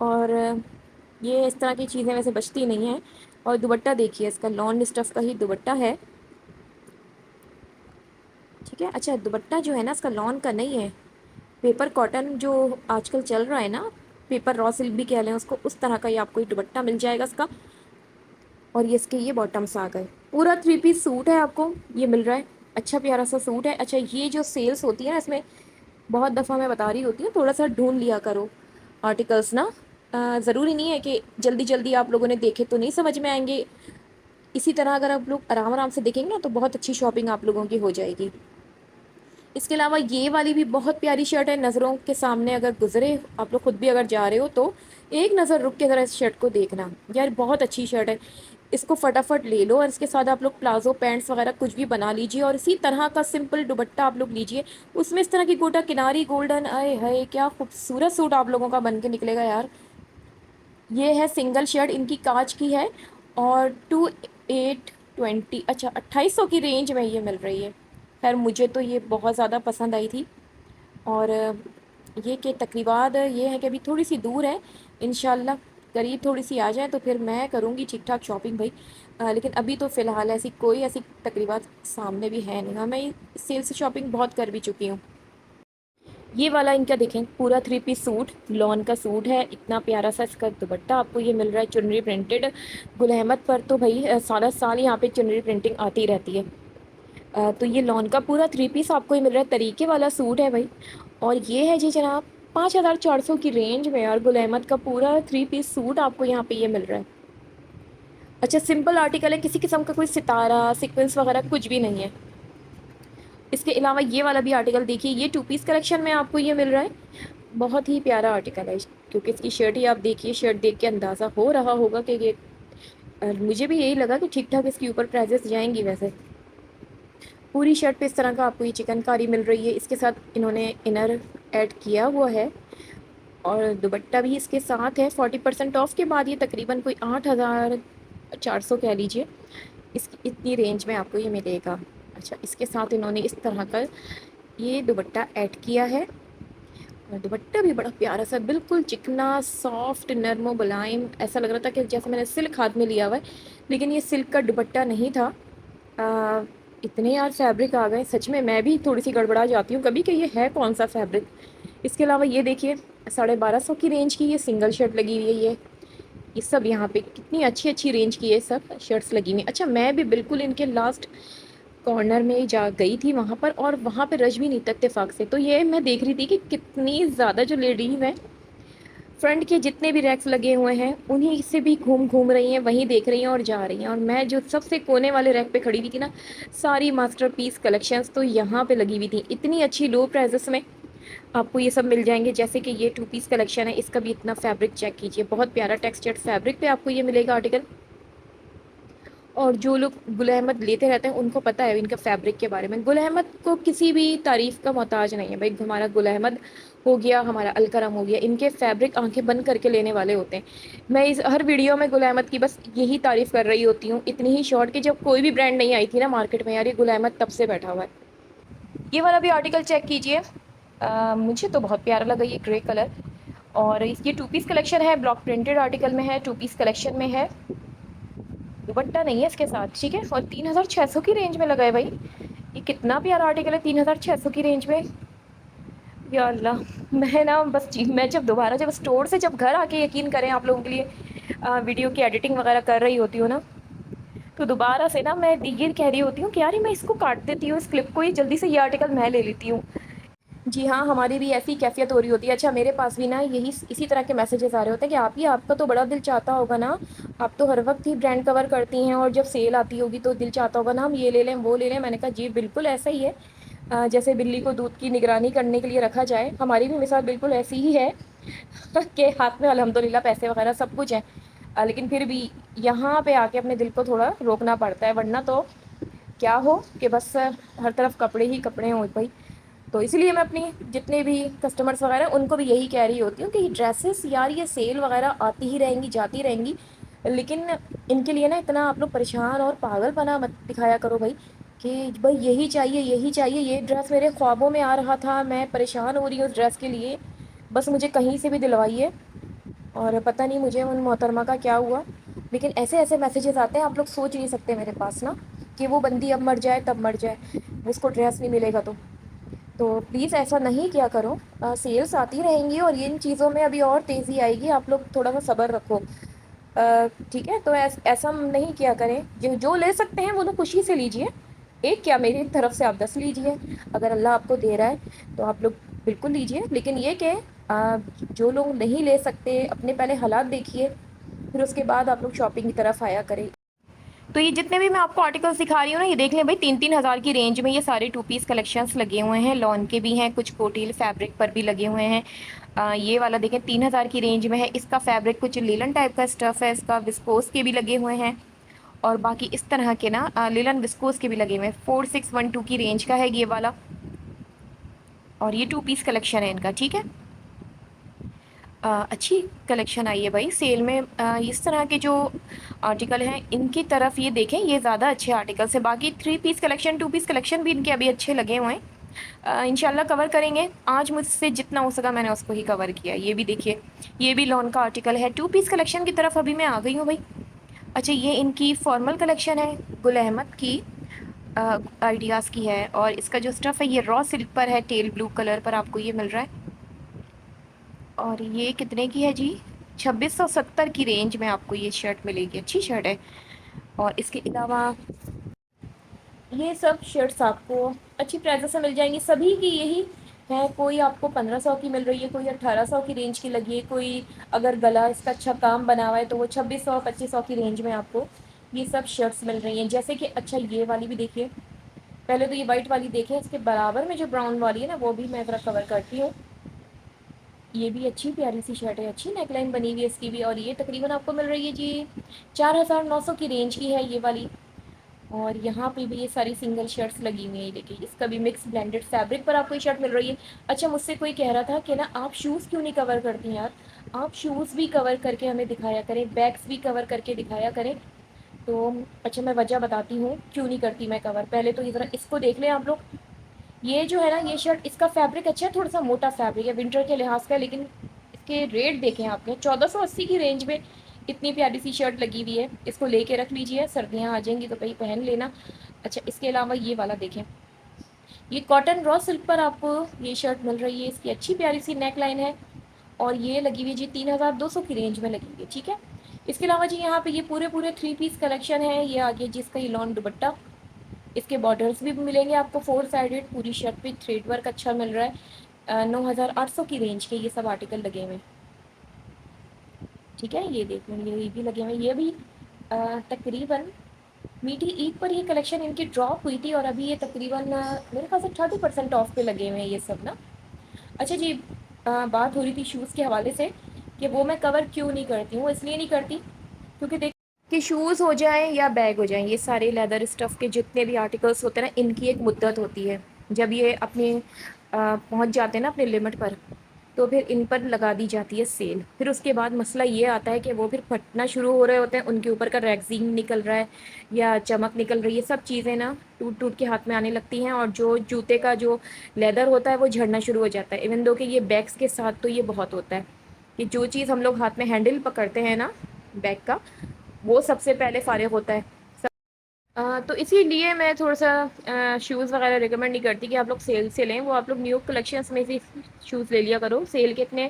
اور یہ اس طرح کی چیزیں ویسے بچتی نہیں ہیں. اور دوپٹہ دیکھیے اس کا لان اسٹف کا ہی دوپٹہ ہے. ٹھیک ہے. اچھا دوپٹہ جو ہے نا اس کا لان کا نہیں ہے، پیپر کاٹن جو آج کل چل رہا ہے نا، پیپر را سلک بھی کہہ لیں اس کو، اس طرح کا یہ آپ کو دوپٹہ مل جائے گا اس کا. اور یہ اس کے یہ باٹمس آ گئے. پورا 3 پیس سوٹ ہے آپ کو یہ مل رہا ہے. اچھا پیارا سا سوٹ ہے. اچھا یہ جو سیلس ہوتی ہے نا اس میں بہت دفعہ میں بتا رہی ہوتی ہوں تھوڑا سا ڈھونڈ لیا کرو آرٹیکلس نا. ضروری نہیں ہے کہ جلدی جلدی آپ لوگوں نے دیکھے تو نہیں سمجھ میں آئیں گے. اسی طرح اگر آپ لوگ آرام آرام سے دیکھیں گے نا تو بہت اچھی شاپنگ آپ لوگوں کی ہو جائے گی. اس کے علاوہ یہ والی بھی بہت پیاری شرٹ ہے. نظروں کے سامنے اگر گزرے آپ لوگ خود بھی اگر جا رہے ہو تو ایک نظر رک کے ذرا اس شرٹ کو دیکھنا یار، بہت اچھی شرٹ ہے. اس کو فٹافٹ لے لو اور اس کے ساتھ آپ لوگ پلازو پینٹس وغیرہ کچھ بھی بنا لیجیے. اور اسی طرح کا سمپل دوپٹہ آپ لوگ لیجیے، اس میں اس طرح کی گوٹا کناری گولڈن، آئے ہائے کیا خوبصورت سوٹ آپ لوگوں کا بن کے نکلے گا یار. یہ ہے سنگل شرٹ، ان کی کانچ کی ہے اور 2820، اچھا 2800 کی رینج میں یہ مل رہی ہے. خیر مجھے تو یہ بہت زیادہ پسند آئی تھی. اور یہ کہ تقریبات یہ ہے کہ ابھی تھوڑی سی دور ہے، انشاءاللہ قریب تھوڑی سی آ جائیں تو پھر میں کروں گی ٹھیک ٹھاک شاپنگ بھائی. لیکن ابھی تو فی الحال کوئی ایسی تقریبات سامنے بھی ہے نہیں. ہاں میں سیل سے شاپنگ بہت کر بھی چکی ہوں. یہ والا ان کا دیکھیں پورا 3 پیس سوٹ لان کا سوٹ ہے. اتنا پیارا سا اس کا دوپٹہ آپ کو یہ مل رہا ہے چنری پرنٹڈ. گل احمد پر تو بھائی سارا سال یہاں پہ چنری پرنٹنگ آتی رہتی ہے. تو یہ لان کا پورا 3 پیس آپ کو یہ مل رہا ہے. طریقے والا سوٹ ہے بھائی. اور یہ ہے جی جناب 5400 کی رینج میں اور گل احمد کا پورا 3 پیس سوٹ آپ کو یہاں پہ یہ مل رہا ہے. اچھا سمپل آرٹیکل ہے، کسی قسم کا کوئی ستارہ سیکوینس وغیرہ کچھ بھی نہیں ہے. اس کے علاوہ یہ والا بھی آرٹیکل دیکھیے، یہ 2 پیس کلیکشن میں آپ کو یہ مل رہا ہے. بہت ہی پیارا آرٹیکل ہے کیونکہ اس کی شرٹ ہی آپ دیکھیے، شرٹ دیکھ کے اندازہ ہو رہا ہوگا کہ یہ مجھے بھی یہی لگا کہ ٹھیک ٹھاک اس کے اوپر پرائزز جائیں گی. ویسے پوری شرٹ پہ اس طرح کا آپ کو یہ چکن کاری مل رہی ہے. اس کے ساتھ انہوں نے انر ایڈ کیا ہوا ہے اور دوپٹہ بھی اس کے ساتھ ہے. 40% آف کے بعد یہ تقریباً کوئی 8400 کہہ لیجیے اس اتنی رینج میں آپ کو یہ ملے گا. اچھا اس کے ساتھ انہوں نے اس طرح کا یہ دوپٹہ ایڈ کیا ہے. اور دوپٹہ بھی بڑا پیارا سا بالکل چکنا سافٹ نرم و ملائم، ایسا لگ رہا تھا کہ جیسے میں نے سلک ہاتھ میں لیا ہوا ہے. لیکن یہ سلک کا دوپٹہ نہیں تھا. اتنے یار فیبرک آ گئے سچ میں بھی تھوڑی سی گڑبڑا جاتی ہوں کبھی کہ یہ ہے کون سا فیبرک. اس کے علاوہ یہ دیکھیے 1250 کی رینج کی یہ سنگل شرٹ لگی ہوئی ہے. یہ سب یہاں پہ کتنی اچھی اچھی رینج کی ہے سب شرٹس لگی ہوئی. اچھا میں بھی بالکل ان کے لاسٹ کارنر میں جا گئی تھی وہاں پر، اور وہاں پہ رش بھی نہیں تھا اتفاق سے. تو یہ میں دیکھ رہی تھی کہ کتنی زیادہ جو لیڈیز ہیں فرنٹ کے جتنے بھی ریکس لگے ہوئے ہیں انہیں سے بھی گھوم رہی ہیں، وہیں دیکھ رہی ہیں اور جا رہی ہیں. اور میں جو سب سے کونے والے ریک پہ کھڑی ہوئی تھی نا، ساری ماسٹر پیس کلیکشنز تو یہاں پہ لگی ہوئی تھی اتنی اچھی لو پرائزز میں آپ کو یہ سب مل جائیں گے. جیسے کہ یہ 2 پیس کلیکشن ہے، اس کا بھی اتنا فیبرک چیک کیجئے، بہت پیارا ٹیکسچرڈ فیبرک پہ آپ کو یہ ملے گا آرٹیکل. اور جو لوگ گل احمد لیتے رہتے ہیں ان کو پتہ ہے ان کا فیبرک کے بارے میں. گل احمد کو کسی بھی تعریف کا محتاج نہیں ہے بھائی. ہمارا گل احمد ہو گیا، ہمارا الکرم ہو گیا، ان کے فیبرک آنکھیں بند کر کے لینے والے ہوتے ہیں. میں اس ہر ویڈیو میں گل احمد کی بس یہی تعریف کر رہی ہوتی ہوں اتنی ہی شارٹ کہ جب کوئی بھی برانڈ نہیں آئی تھی نا مارکیٹ میں، یار یہ گل احمد تب سے بیٹھا ہوا ہے. یہ والا بھی آرٹیکل چیک کیجئے، مجھے تو بہت پیارا لگا یہ گرے کلر. اور یہ 2 پیس کلیکشن ہے، بلاک پرنٹڈ آرٹیکل میں ہے، 2 پیس کلیکشن میں ہے. دوپٹہ نہیں ہے اس کے ساتھ ٹھیک ہے. اور 3600 کی رینج میں لگا ہے بھائی. یہ کتنا پیارا آرٹیکل ہے 3600 کی رینج میں. یا اللہ میں نا بس میں جب دوبارہ جب اسٹور سے جب گھر آ کے یقین کریں آپ لوگوں کے لیے ویڈیو کی ایڈیٹنگ وغیرہ کر رہی ہوتی ہوں نا، تو دوبارہ سے نا میں یہ کہہ رہی ہوتی ہوں کہ یار میں اس کو کاٹ دیتی ہوں اس کلپ کو، یہ جلدی سے یہ آرٹیکل میں لے لیتی ہوں. جی ہاں ہماری بھی ایسی کیفیت ہو رہی ہوتی ہے. اچھا میرے پاس بھی نا اسی طرح کے میسیجز آ رہے ہوتے ہیں کہ آپ کا تو بڑا دل چاہتا ہوگا نا، آپ تو ہر وقت ہی برانڈ کور کرتی ہیں اور جب سیل آتی ہوگی تو دل چاہتا ہوگا نا ہم یہ لے لیں وہ لے لیں. میں نے کہا جی بالکل ایسا ہی ہے. جیسے بلی کو دودھ کی نگرانی کرنے کے لیے رکھا جائے، ہماری بھی مثال بالکل ایسی ہی ہے کہ ہاتھ میں الحمدللہ پیسے وغیرہ سب کچھ ہیں، لیکن پھر بھی یہاں پہ آ کے اپنے دل کو تھوڑا روکنا پڑتا ہے، ورنہ تو کیا ہو کہ بس ہر طرف کپڑے ہی کپڑے ہوں بھائی. تو اسی لیے میں اپنی جتنے بھی کسٹمرس وغیرہ ان کو بھی یہی کہہ رہی ہوتی ہوں کہ یہ ڈریسز یار یہ سیل وغیرہ آتی ہی رہیں گی جاتی رہیں گی، لیکن ان کے لیے نا اتنا آپ لوگ پریشان اور پاگل پنا مت دکھایا کرو بھائی کہ بھائی یہی چاہیے یہی چاہیے. یہ ڈریس میرے خوابوں میں آ رہا تھا، میں پریشان ہو رہی ہوں اس ڈریس کے لیے، بس مجھے کہیں سے بھی دلوائیے. اور پتہ نہیں مجھے ان محترمہ کا کیا ہوا، لیکن ایسے ایسے میسیجز آتے ہیں آپ لوگ سوچ نہیں سکتے میرے پاس نا، کہ وہ بندی اب مر جائے تب مر جائے، اس کو ڈریس نہیں ملے گا تو پلیز ایسا نہیں کیا کرو۔ سیلس آتی رہیں گی اور ان چیزوں میں ابھی اور تیزی آئے گی، آپ لوگ تھوڑا سا صبر رکھو، ٹھیک ہے؟ تو ایسا نہیں کیا کریں، جو لے سکتے ہیں وہ تو خوشی سے لیجئے، ایک کیا میری طرف سے آپ 10 لیجئے، اگر اللہ آپ کو دے رہا ہے تو آپ لوگ بالکل لیجئے، لیکن یہ کہ جو لوگ نہیں لے سکتے اپنے پہلے حالات دیکھیے، پھر اس کے بعد آپ لوگ شاپنگ کی طرف آیا کریں۔ تو یہ جتنے بھی میں آپ کو آرٹیکلس دکھا رہی ہوں نا، یہ دیکھ لیں بھائی 3,000 کی رینج میں یہ سارے 2 پیس کلیکشنس لگے ہوئے ہیں، لون کے بھی ہیں، کچھ کوٹیل فیبرک پر بھی لگے ہوئے ہیں۔ یہ والا دیکھیں 3,000 کی رینج میں ہے، اس کا فیبرک کچھ لیلن ٹائپ کا اسٹف ہے، اس کا وسکوس کے بھی لگے ہوئے ہیں، اور باقی اس طرح کے نا لیلن وسکوس کے بھی لگے ہوئے ہیں۔ 4612 کی رینج کا ہے یہ والا، اور یہ 2 پیس کلیکشن ہے ان کا، ٹھیک ہے؟ اچھی کلیکشن آئی ہے بھائی سیل میں۔ اس طرح کے جو آرٹیکل ہیں ان کی طرف یہ دیکھیں، یہ زیادہ اچھے آرٹیکلس ہیں، باقی 3 پیس کلیکشن 2 پیس کلیکشن بھی ان کے ابھی اچھے لگے ہوئے ہیں، انشاءاللہ کور کریں گے۔ آج مجھ سے جتنا ہو سکا میں نے اس کو ہی کور کیا۔ یہ بھی دیکھیے، یہ بھی لون کا آرٹیکل ہے، 2 پیس کلیکشن کی طرف ابھی میں آ گئی ہوں بھائی۔ اچھا، یہ ان کی فارمل کلیکشن ہے، گل احمد کی آئیڈیاز کی ہے، اور اس کا جو اسٹف ہے یہ را سلک پر ہے، ٹیل بلو کلر پر آپ کو یہ مل رہا ہے، اور یہ کتنے کی ہے جی؟ 2670 کی رینج میں آپ کو یہ شرٹ ملے گی، اچھی شرٹ ہے۔ اور اس کے علاوہ یہ سب شرٹس آپ کو اچھی پرائزوں سے مل جائیں گی، سبھی کی یہی ہے، کوئی آپ کو 1500 کی مل رہی ہے، کوئی 1800 کی رینج کی لگی ہے، کوئی اگر گلا اس کا اچھا کام بنا ہوا ہے تو وہ 2600 2500 کی رینج میں آپ کو یہ سب شرٹس مل رہی ہیں۔ جیسے کہ اچھا یہ والی بھی دیکھیے، پہلے تو یہ وائٹ والی دیکھیں، اس کے برابر میں جو براؤن والی ہے نا وہ بھی میں ذرا کور کرتی ہوں۔ یہ بھی اچھی پیاری سی شرٹ ہے، اچھی نیک لائن بنی ہوئی ہے اس کی بھی، اور یہ تقریباً آپ کو مل رہی ہے جی 4900 کی رینج کی ہے یہ والی۔ اور یہاں پہ بھی یہ ساری سنگل شرٹس لگی ہوئی ہیں، دیکھیے اس کا بھی مکس بلینڈڈ فیبرک پر آپ کو یہ شرٹ مل رہی ہے۔ اچھا، مجھ سے کوئی کہہ رہا تھا کہ نا آپ شوز کیوں نہیں کور کرتی ہیں یار، آپ شوز بھی کور کر کے ہمیں دکھایا کریں، بیگس بھی کور کر کے دکھایا کریں۔ تو اچھا میں وجہ بتاتی ہوں کیوں نہیں کرتی میں کور۔ پہلے تو یہ ذرا اس کو دیکھ لیں آپ لوگ، یہ جو ہے نا یہ شرٹ، اس کا فیبرک اچھا ہے، تھوڑا سا موٹا فیبرک ہے ونٹر کے لحاظ کا، لیکن اس کے ریٹ دیکھیں آپ نے 1480 کی رینج میں اتنی پیاری سی شرٹ لگی ہوئی ہے، اس کو لے کے رکھ لیجئے، سردیاں آ جائیں گی تو کہیں پہن لینا۔ اچھا، اس کے علاوہ یہ والا دیکھیں، یہ کاٹن را سلک پر آپ کو یہ شرٹ مل رہی ہے، اس کی اچھی پیاری سی نیک لائن ہے، اور یہ لگی ہوئی جی 3200 کی رینج میں لگی ہوئی ہے، ٹھیک ہے؟ اس کے علاوہ جی یہاں پہ یہ پورے 3 پیس کلیکشن ہے، یہ آگے جس کا یہ لون دوپٹہ، اس کے بارڈرز بھی ملیں گے آپ کو 4 سائڈڈ، پوری شرٹ پہ تھریڈ ورک اچھا مل رہا ہے۔ 9800 کی رینج کے یہ سب آرٹیکل لگے ہوئے ہیں، ٹھیک ہے؟ یہ دیکھ لیں، یہ بھی لگے ہوئے ہیں، یہ بھی تقریباً میٹھی عید پر یہ کلیکشن ان کی ڈراپ ہوئی تھی، اور ابھی یہ تقریباً میرے خیال سے 30% آف پہ لگے ہوئے ہیں یہ سب نا۔ اچھا جی، بات ہو رہی تھی شوز کے حوالے سے کہ وہ میں کور کیوں نہیں کرتی ہوں، اس لیے نہیں کرتی کیونکہ دیکھ کہ شوز ہو جائیں یا بیگ ہو جائیں، یہ سارے لیدر اسٹف کے جتنے بھی آرٹیکلس ہوتے ہیں نا، ان کی ایک مدت ہوتی ہے، جب یہ اپنے پہنچ جاتے ہیں نا اپنے لمٹ پر، تو پھر ان پر لگا دی جاتی ہے سیل۔ پھر اس کے بعد مسئلہ یہ آتا ہے کہ وہ پھر پھٹنا شروع ہو رہے ہوتے ہیں، ان کے اوپر کا ریگزین نکل رہا ہے یا چمک نکل رہی ہے، سب چیزیں نا ٹوٹ ٹوٹ کے ہاتھ میں آنے لگتی ہیں، اور جو جوتے کا جو لیدر ہوتا ہے وہ جھڑنا شروع ہو جاتا ہے۔ ایون دو کہ یہ بیگس کے ساتھ تو یہ بہت ہوتا ہے کہ جو چیز ہم لوگ ہاتھ میں ہینڈل پکڑتے ہیں نا بیگ کا، وہ سب سے پہلے فارغ ہوتا ہے۔ تو اسی لیے میں تھوڑا سا شوز وغیرہ ریکمینڈ نہیں کرتی کہ آپ لوگ سیل سے لیں، وہ آپ لوگ نیو کلیکشنس میں سے شوز لے لیا کرو، سیل کے اتنے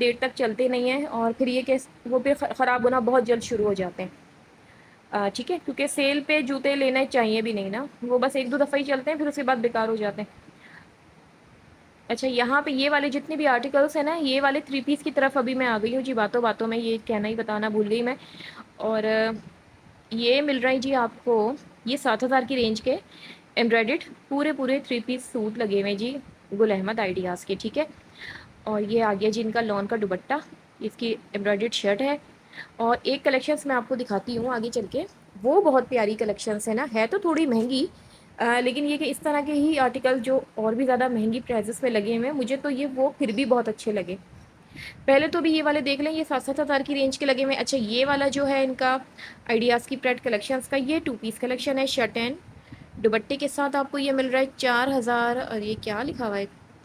دیر تک چلتے نہیں ہیں، اور پھر یہ کہ وہ پھر خراب ہونا بہت جلد شروع ہو جاتے ہیں، ٹھیک ہے؟ کیونکہ سیل پہ جوتے لینے چاہیے بھی نہیں نا، وہ بس 1 2 دفعہ ہی چلتے ہیں، پھر اس کے بعد بیکار ہو جاتے ہیں۔ اچھا، یہاں پہ یہ والے جتنے بھی آرٹیکلس ہیں نا، یہ والے 3 پیس کی طرف ابھی میں آ گئی ہوں جی، باتوں باتوں میں یہ کہنا ہی بتانا بھول گئی میں۔ اور یہ مل رہا ہے جی آپ کو یہ 7000 کی رینج کے ایمبرائڈڈ پورے 3 پیس سوٹ لگے ہوئے جی، گل احمد آئیڈیاز کے، ٹھیک ہے؟ اور یہ آ گیا جی ان کا لون کا دوپٹہ، اس کی ایمبرائڈڈ شرٹ ہے، اور ایک کلیکشنس میں آپ کو دکھاتی ہوں آگے چل کے، وہ بہت پیاری کلیکشنس ہے نا، ہے تو تھوڑی مہنگی، لیکن یہ کہ اس طرح کے ہی آرٹیکل جو اور بھی زیادہ مہنگی پرائزز پہ لگے ہوئے ہیں، مجھے تو یہ وہ پھر بھی بہت اچھے لگے۔ پہلے تو بھی یہ والے دیکھ لیں، یہ 7,000 کی رینج کے لگے ہوئے ہیں۔ اچھا، یہ والا جو ہے ان کا آئیڈیاز کی پریڈ کلیکشنز کا، یہ 2 پیس کلیکشن ہے، شرٹ اینڈ دوپٹے کے ساتھ آپ کو یہ مل رہا ہے 4000، اور یہ کیا لکھا ہوا ہے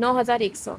9,100।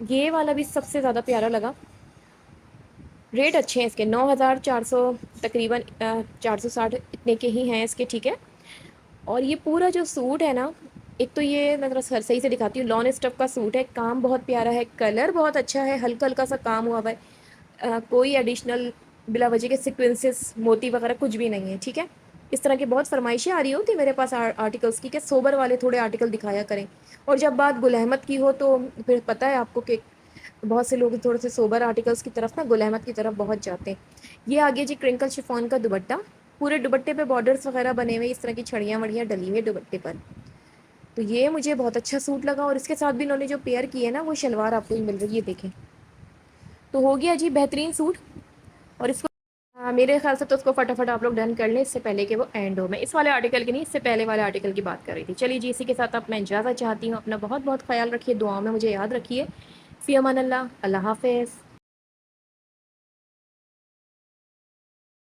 یہ والا بھی سب سے زیادہ پیارا لگا. ریٹ اچھے ہیں اس کے 9400 تقریباً 460 اتنے کے ہی ہیں اس کے. ٹھیک ہے. اور یہ پورا جو سوٹ ہے نا، ایک تو یہ میں ذرا صحیح سے دکھاتی ہوں، لان اسٹف کا سوٹ ہے، کام بہت پیارا ہے، کلر بہت اچھا ہے، ہلکا ہلکا سا کام ہوا ہوا ہے، کوئی ایڈیشنل بلا وجہ کے سیکوینسز موتی وغیرہ کچھ بھی نہیں ہے. ٹھیک ہے. اس طرح کی بہت فرمائشیں آ رہی ہوتی میرے پاس آرٹیکلس کی کہ سوبر والے تھوڑے آرٹیکل دکھایا کریں، اور جب بات گل احمد کی ہو تو پھر پتہ ہے آپ کو کہ بہت سے لوگ تھوڑے سے سوبر آرٹیکلس کی طرف نا گل احمد کی طرف بہت جاتے ہیں. یہ آگے جی کرنکل شفون کا دوپٹہ، پورے دوپٹے پہ بارڈرس وغیرہ بنے ہوئے، اس طرح کی چھڑیاں وڑیاں ڈلی ہوئی دوپٹے پر. تو یہ مجھے بہت اچھا سوٹ لگا، اور اس کے ساتھ بھی انہوں نے جو پیئر کی ہے نا وہ شلوار آپ کو ہی مل رہی ہے. دیکھیں تو ہو گیا جی بہترین سوٹ. اور اس کو میرے خیال سے تو اس کو فٹافٹ آپ لوگ ڈن کر لیں اس سے پہلے کہ وہ اینڈ ہو. میں اس والے آرٹیکل کی نہیں، اس سے پہلے والے آرٹیکل کی بات کر رہی تھی. چلیے جی، اسی کے ساتھ اب میں اجازت چاہتی ہوں. اپنا بہت بہت خیال رکھیے، دعاؤں میں مجھے یاد رکھیے. فی امان اللہ. اللہ حافظ.